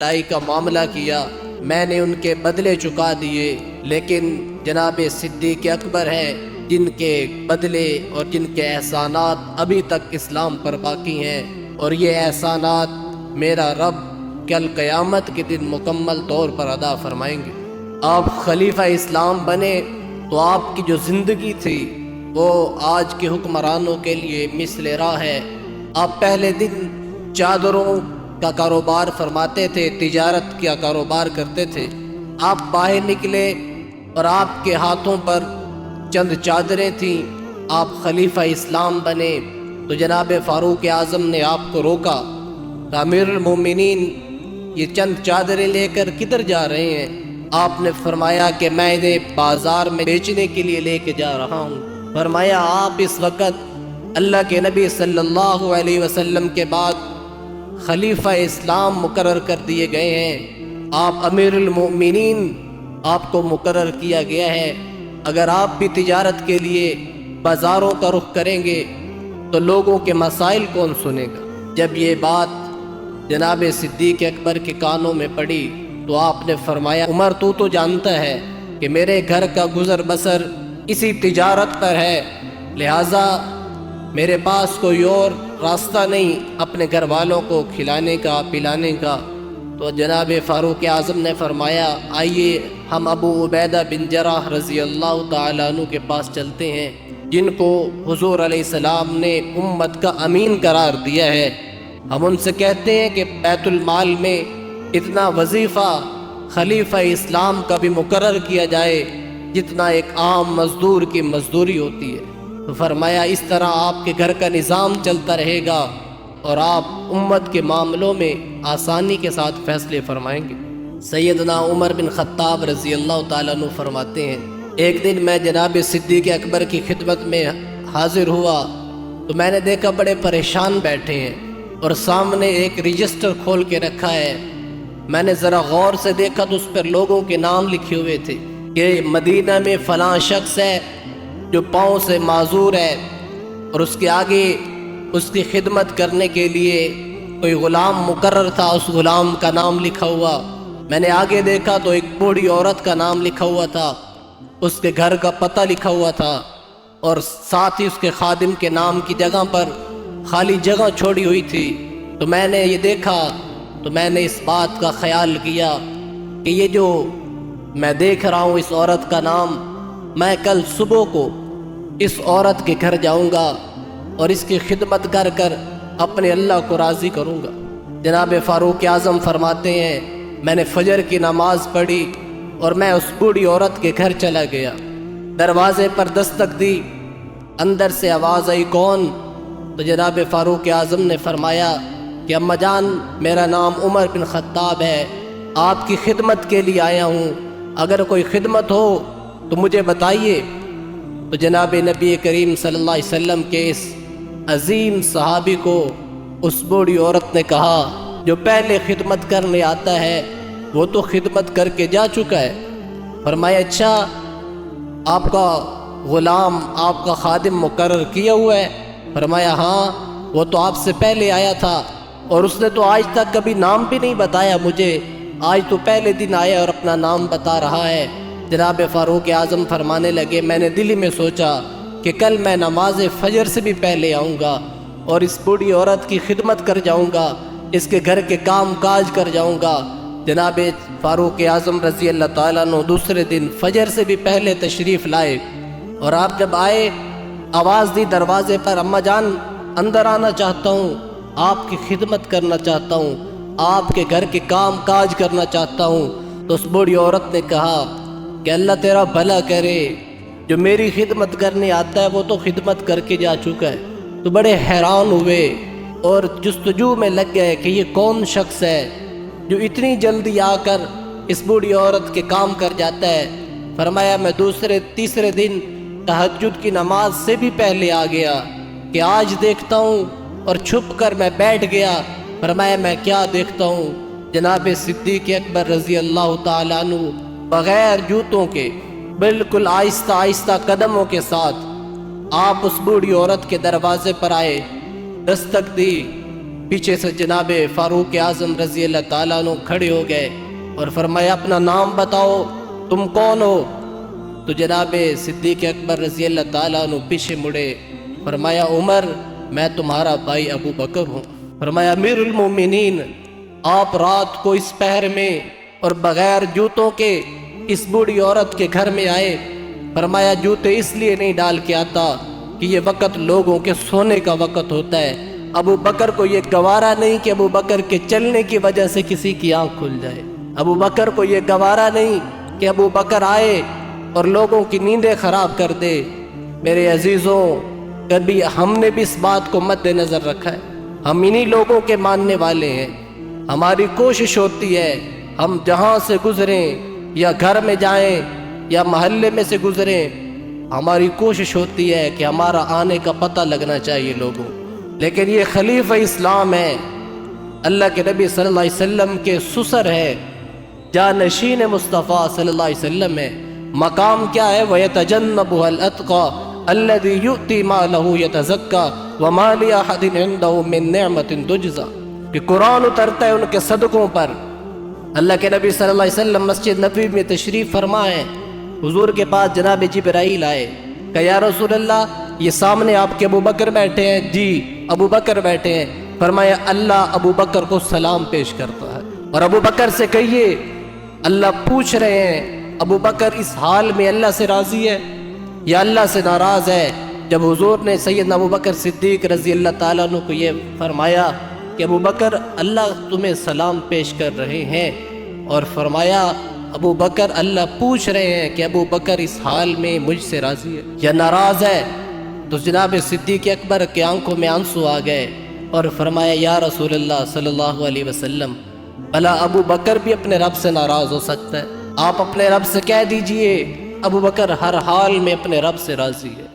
لڑائی کا معاملہ کیا، میں نے ان کے بدلے چکا دیے، لیکن جناب صدیق اکبر ہیں جن کے بدلے اور جن کے احسانات ابھی تک اسلام پر باقی ہیں، اور یہ احسانات میرا رب کل قیامت کے دن مکمل طور پر ادا فرمائیں گے۔ آپ خلیفہ اسلام بنے تو آپ کی جو زندگی تھی وہ آج کے حکمرانوں کے لیے مثل راہ ہے۔ آپ پہلے دن چادروں کا کاروبار فرماتے تھے، تجارت کا کاروبار کرتے تھے۔ آپ باہر نکلے اور آپ کے ہاتھوں پر چند چادریں تھیں، آپ خلیفہ اسلام بنے تو جناب فاروق اعظم نے آپ کو روکا کہ امیر المومنین یہ چند چادریں لے کر کدھر جا رہے ہیں؟ آپ نے فرمایا کہ میں انہیں بازار میں بیچنے کے لیے لے کے جا رہا ہوں۔ فرمایا آپ اس وقت اللہ کے نبی صلی اللہ علیہ وسلم کے بعد خلیفہ اسلام مقرر کر دیے گئے ہیں، آپ امیر المؤمنین آپ کو مقرر کیا گیا ہے۔ اگر آپ بھی تجارت کے لیے بازاروں کا رخ کریں گے تو لوگوں کے مسائل کون سنے گا؟ جب یہ بات جناب صدیق اکبر کے کانوں میں پڑی تو آپ نے فرمایا عمر تو جانتا ہے کہ میرے گھر کا گزر بسر اسی تجارت پر ہے، لہٰذا میرے پاس کوئی اور راستہ نہیں اپنے گھر والوں کو کھلانے کا پلانے کا۔ تو جناب فاروق اعظم نے فرمایا آئیے ہم ابو عبیدہ بن جراح رضی اللہ تعالیٰ عنہ کے پاس چلتے ہیں، جن کو حضور علیہ السلام نے امت کا امین قرار دیا ہے۔ ہم ان سے کہتے ہیں کہ بیت المال میں اتنا وظیفہ خلیفہ اسلام کا بھی مقرر کیا جائے جتنا ایک عام مزدور کی مزدوری ہوتی ہے۔ تو فرمایا اس طرح آپ کے گھر کا نظام چلتا رہے گا اور آپ امت کے معاملوں میں آسانی کے ساتھ فیصلے فرمائیں گے۔ سیدنا عمر بن خطاب رضی اللہ تعالیٰ عنہ فرماتے ہیں ایک دن میں جناب صدیق اکبر کی خدمت میں حاضر ہوا تو میں نے دیکھا بڑے پریشان بیٹھے ہیں اور سامنے ایک رجسٹر کھول کے رکھا ہے۔ میں نے ذرا غور سے دیکھا تو اس پر لوگوں کے نام لکھے ہوئے تھے کہ مدینہ میں فلاں شخص ہے جو پاؤں سے معذور ہے، اور اس کے آگے اس کی خدمت کرنے کے لیے کوئی غلام مقرر تھا، اس غلام کا نام لکھا ہوا۔ میں نے آگے دیکھا تو ایک بوڑھی عورت کا نام لکھا ہوا تھا، اس کے گھر کا پتہ لکھا ہوا تھا، اور ساتھ ہی اس کے خادم کے نام کی جگہ پر خالی جگہ چھوڑی ہوئی تھی۔ تو میں نے یہ دیکھا تو میں نے اس بات کا خیال کیا کہ یہ جو میں دیکھ رہا ہوں اس عورت کا نام، میں کل صبح کو اس عورت کے گھر جاؤں گا اور اس کی خدمت کر کر اپنے اللہ کو راضی کروں گا۔ جناب فاروق اعظم فرماتے ہیں میں نے فجر کی نماز پڑھی اور میں اس بوڑھی عورت کے گھر چلا گیا، دروازے پر دستک دی، اندر سے آواز آئی کون؟ تو جناب فاروق اعظم نے فرمایا کہ اماں جان میرا نام عمر بن خطاب ہے، آپ کی خدمت کے لیے آیا ہوں، اگر کوئی خدمت ہو تو مجھے بتائیے۔ تو جناب نبی کریم صلی اللہ علیہ وسلم کے اس عظیم صحابی کو اس بوڑھی عورت نے کہا جو پہلے خدمت کرنے آتا ہے وہ تو خدمت کر کے جا چکا ہے۔ فرمایا اچھا آپ کا غلام آپ کا خادم مقرر کیا ہوا ہے؟ فرمایا ہاں وہ تو آپ سے پہلے آیا تھا اور اس نے تو آج تک کبھی نام بھی نہیں بتایا مجھے، آج تو پہلے دن آیا اور اپنا نام بتا رہا ہے۔ جناب فاروق اعظم فرمانے لگے میں نے دل میں سوچا کہ کل میں نماز فجر سے بھی پہلے آؤں گا اور اس بوڑھی عورت کی خدمت کر جاؤں گا، اس کے گھر کے کام کاج کر جاؤں گا۔ جناب فاروق اعظم رضی اللہ تعالیٰ عنہ دوسرے دن فجر سے بھی پہلے تشریف لائے، اور آپ جب آئے آواز دی دروازے پر اماں جان اندر آنا چاہتا ہوں، آپ کی خدمت کرنا چاہتا ہوں، آپ کے گھر کے کام کاج کرنا چاہتا ہوں۔ تو اس بوڑھی عورت نے کہا کہ اللہ تیرا بھلا کرے، جو میری خدمت کرنے آتا ہے وہ تو خدمت کر کے جا چکا ہے۔ تو بڑے حیران ہوئے اور جستجو میں لگ گئے کہ یہ کون شخص ہے جو اتنی جلدی آ کر اس بوڑھی عورت کے کام کر جاتا ہے۔ فرمایا میں تیسرے دن تہجد کی نماز سے بھی پہلے آ گیا کہ آج دیکھتا ہوں، اور چھپ کر میں بیٹھ گیا۔ فرمایا میں کیا دیکھتا ہوں؟ جناب صدیق اکبر رضی اللہ تعالیٰ عنہ بغیر جوتوں کے بالکل آہستہ آہستہ قدموں کے ساتھ آپ اس بوڑھی عورت کے دروازے پر آئے، دستک دی، پیچھے سے جناب فاروق اعظم رضی اللہ تعالیٰ عنہ کھڑے ہو گئے اور فرمایا اپنا نام بتاؤ، تم کون ہو؟ تو جناب صدیق اکبر رضی اللہ تعالیٰ عنہ پیچھے مڑے، فرمایا عمر، میں تمہارا بھائی ابو بکر ہوں۔ فرمایا امیر المومنین، آپ رات کو اس پہر میں اور بغیر جوتوں کے اس بوڑھی عورت کے گھر میں آئے؟ فرمایا جوتے اس لیے نہیں ڈال کے آتا کہ یہ وقت لوگوں کے سونے کا وقت ہوتا ہے۔ ابو بکر کو یہ گوارا نہیں کہ ابو بکر کے چلنے کی وجہ سے کسی کی آنکھ کھل جائے۔ ابو بکر کو یہ گوارا نہیں کہ ابو بکر آئے اور لوگوں کی نیندیں خراب کر دے۔ میرے عزیزوں، کبھی ہم نے بھی اس بات کو مد نظر رکھا ہے؟ ہم انہی لوگوں کے ماننے والے ہیں۔ ہماری کوشش ہوتی ہے ہم جہاں سے گزریں یا گھر میں جائیں یا محلے میں سے گزریں، ہماری کوشش ہوتی ہے کہ ہمارا آنے کا پتہ لگنا چاہیے لوگوں، لیکن یہ خلیفہ اسلام ہے، اللہ کے نبی صلی اللہ علیہ وسلم کے سسر ہے، جانشین مصطفیٰ صلی اللہ علیہ وسلم ہے۔ مقام کیا ہے؟ وَيَتَجَنَّبُهَا الْأَتْقَى الَّذِي يُؤْتِي مَالَهُ يَتَزَكَّى وَمَا لِأَحَدٍ عِندَهُ مِن نِعْمَةٍ تُجْزَى، کہ قرآن اترتا ہے ان کے صدقوں پر۔ اللہ کے نبی صلی اللہ علیہ وسلم مسجد نبوی میں تشریف فرما ہے، حضور کے پاس جناب جبرائیل آئے، کہ یا رسول اللہ، یہ سامنے آپ کے ابو بکر بیٹھے ہیں۔ جی ابو بکر بیٹھے ہیں۔ فرمایا اللہ ابو بکر کو سلام پیش کرتا ہے، اور ابو بکر سے کہیے اللہ پوچھ رہے ہیں ابو بکر اس حال میں اللہ سے راضی ہے یا اللہ سے ناراض ہے؟ جب حضور نے سیدنا ابو بکر صدیق رضی اللہ تعالیٰ عنہ کو یہ فرمایا کہ ابو بکر اللہ تمہیں سلام پیش کر رہے ہیں، اور فرمایا ابو بکر اللہ پوچھ رہے ہیں کہ ابو بکر اس حال میں مجھ سے راضی ہے یا ناراض ہے، تو جناب صدیق اکبر کے آنکھوں میں آنسو آ گئے اور فرمایا یا رسول اللہ صلی اللہ علیہ وسلم، بھلا ابو بکر بھی اپنے رب سے ناراض ہو سکتا ہے؟ آپ اپنے رب سے کہہ دیجئے ابو بکر ہر حال میں اپنے رب سے راضی ہے۔